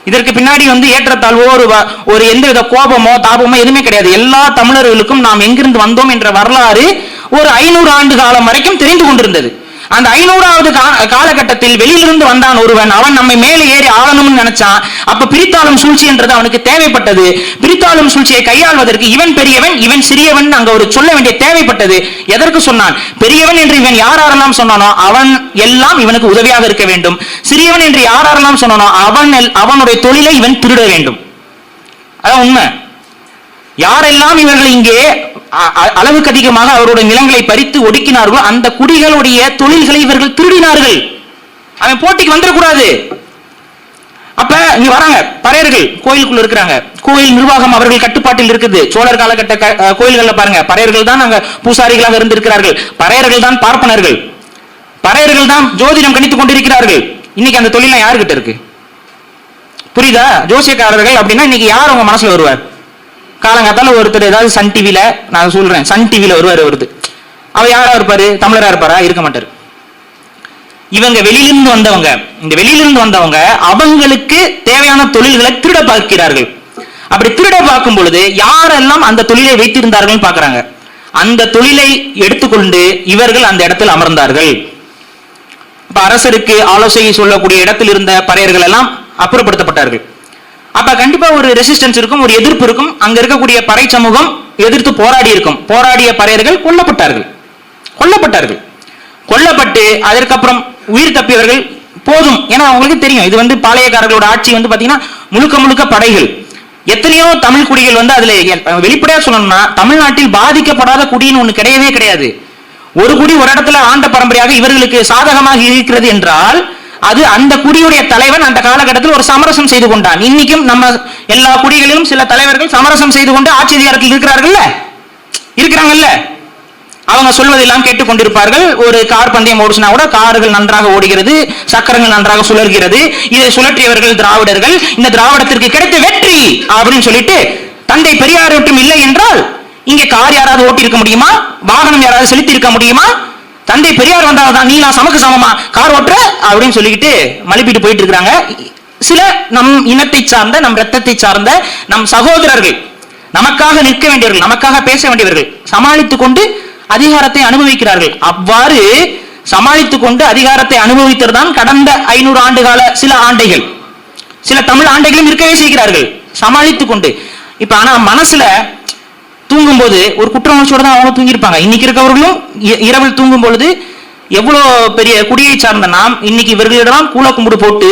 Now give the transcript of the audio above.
இதற்கு பின்னாடி ஏற்றத்தாழ்வோ ஒரு எந்தவித கோபமோ தாபமோ எதுவுமே கிடையாது. எல்லா தமிழர்களுக்கும் நாம் எங்கிருந்து வந்தோம் என்ற வரலாறு ஒரு 500 ஆண்டு காலம் வரைக்கும் தெரிந்து கொண்டிருந்தது. அந்த 500வது காலகட்டத்தில் வெளியிலிருந்து வந்தான் ஒருவன், அவன் நம்மை மேலே ஏறி ஆளணும்னு நினைச்சான். அப்ப பிரித்தாளும் சூழ்ச்சி என்றது அவனுக்கு தேவைப்பட்டது. பிரித்தாளும் சூழ்ச்சியை கையாள்வதற்கு இவன் பெரியவன் இவன் சிறியவன் அங்க ஒரு சொல்ல வேண்டிய தேவைப்பட்டது. எதற்கு சொன்னான்? பெரியவன் என்று இவன் யாரெல்லாம் சொன்னானோ அவன் எல்லாம் இவனுக்கு உதவியாக இருக்க வேண்டும். சிறியவன் என்று யாரெல்லாம் சொன்னானோ அவனுடைய தொழிலை இவன் திருட வேண்டும். அதான் உண்மை. யாரெல்லாம் இவர்கள் இங்கே அளவுக்கு அதிகமாக அவருடைய நிலங்களை பறித்து ஒடுக்கினார்களோ அந்த குடிகளுடைய தொழில்களை இவர்கள் திருடினார்கள். அவன் போட்டிக்கு வந்துடக்கூடாது. அப்ப இங்க வராங்க பறையர்கள், கோயிலுக்குள்ள இருக்கிறாங்க. கோயில் நிர்வாகம் அவர்கள் கட்டுப்பாட்டில் இருக்குது. சோழர் காலகட்ட கோயில்கள்ல பாருங்க, பறையர்கள் தான் அங்க பூசாரிகளாக இருந்திருக்கிறார்கள். பறையர்கள் தான் பார்ப்பனர்கள். பறையர்கள் தான் ஜோதிடம் கணித்துக் கொண்டிருக்கிறார்கள். இன்னைக்கு அந்த தொழிலாம் யாருக்கிட்ட இருக்கு? புரியுதா? ஜோசியக்காரர்கள் அப்படின்னா இன்னைக்கு யார் உங்க மனசுல வருவார்? காலங்காத்தால ஒருத்தர் ஏதாவது சன் டிவில, நான் சொல்றேன் சன் டிவில வருது, அவர் யாரா இருப்பாரு? தமிழரா இருப்பாரா? இருக்க மாட்டாரு. இவங்க வெளியிலிருந்து வந்தவங்க, இந்த வெளியிலிருந்து வந்தவங்க அவங்களுக்கு தேவையான தொழில்களை திருட பார்க்கிறார்கள். அப்படி திருட பார்க்கும் பொழுது யாரெல்லாம் அந்த தொழிலை வைத்திருந்தார்கள் பாக்குறாங்க. அந்த தொழிலை எடுத்துக்கொண்டு இவர்கள் அந்த இடத்தில் அமர்ந்தார்கள். இப்ப அரசருக்கு ஆலோசனை சொல்லக்கூடிய இடத்தில் இருந்த பறையர்கள் எல்லாம் அப்புறப்படுத்தப்பட்டார்கள். அப்ப கண்டிப்பா ஒரு ரெசிஸ்டன்ஸ் இருக்கும், ஒரு எதிர்ப்பு இருக்கும். அங்க இருக்கக்கூடிய பறை சமூகம் எதிர்த்து போராடி இருக்கும். போராடிய பறையர்கள் கொல்லப்பட்டார்கள். கொல்லப்பட்டு அதற்கப்புறம் உயிர் தப்பியவர்கள் போதும். ஏன்னா அவங்களுக்கு தெரியும் இது பாளையக்காரர்களோட ஆட்சி பாத்தீங்கன்னா முழுக்க படைகள். எத்தனையோ தமிழ் குடிகள் அதுல வெளிப்படையா சொல்லணும்னா தமிழ்நாட்டில் பாதிக்கப்படாத குடின்னு ஒண்ணு கிடையவே கிடையாது. ஒரு குடி ஒரு இடத்துல ஆண்ட பரம்பரையாக இவர்களுக்கு சாதகமாக இருக்கிறது என்றால் அது அந்த குடியுடைய தலைவன் அந்த காலகட்டத்தில் ஒரு சமரசம் செய்து கொண்டான். இன்னைக்கும் நம்ம எல்லா குடிகளிலும் சில தலைவர்கள் சமரசம் செய்து கொண்டு ஆட்சி அதிகாரத்தில் இருக்கிறாங்கல்ல. அவங்க சொல்வதெல்லாம் கேட்டுக்கொண்டிருப்பார்கள். ஒரு கார் பந்தயம் ஓடினா கூட கார்கள் நன்றாக ஓடுகிறது, சக்கரங்கள் நன்றாக சுழல்கிறது. இதை சுழற்றியவர்கள் திராவிடர்கள். இந்த திராவிடத்திற்கு கிடைத்த வெற்றி அப்படின்னு சொல்லிட்டு தந்தை பெரியார் மட்டும் இல்லை என்றால் இங்கே கார் யாராவது ஓட்டி இருக்க முடியுமா? வாகனம் யாராவது செலுத்தி இருக்க முடியுமா? தந்தை பெரியார் வந்தால்தான் நீ நான் சமக்கு சமமா கார் ஓட்டுற அப்படின்னு சொல்லிக்கிட்டு மழுப்பிட்டு போயிட்டு இருக்கிறாங்க. சில நம் இனத்தை சார்ந்த, நம் ரத்தத்தை சார்ந்த நம் சகோதரர்கள், நமக்காக நிற்க வேண்டியவர்கள், நமக்காக பேச வேண்டியவர்கள் சமாளித்துக் கொண்டு அதிகாரத்தை அனுபவிக்கிறார்கள். அவ்வாறு சமாளித்துக் கொண்டு அதிகாரத்தை அனுபவித்ததுதான் கடந்த 500 ஆண்டு கால சில ஆண்டைகள், சில தமிழ் ஆண்டைகளும் இருக்கவே செய்கிறார்கள் சமாளித்துக் கொண்டு. இப்ப ஆனா மனசுல தூங்கும் போது ஒரு குற்ற உணர்ச்சியோட தான் அவங்க தூங்கியிருப்பாங்க. இன்னைக்கு இருக்கவர்களும் இரவில் தூங்கும் பொழுது எவ்வளவு பெரிய குடியை சார்ந்த நாம் இன்னைக்கு இவர்களிடம் கூல கும்பிடு போட்டு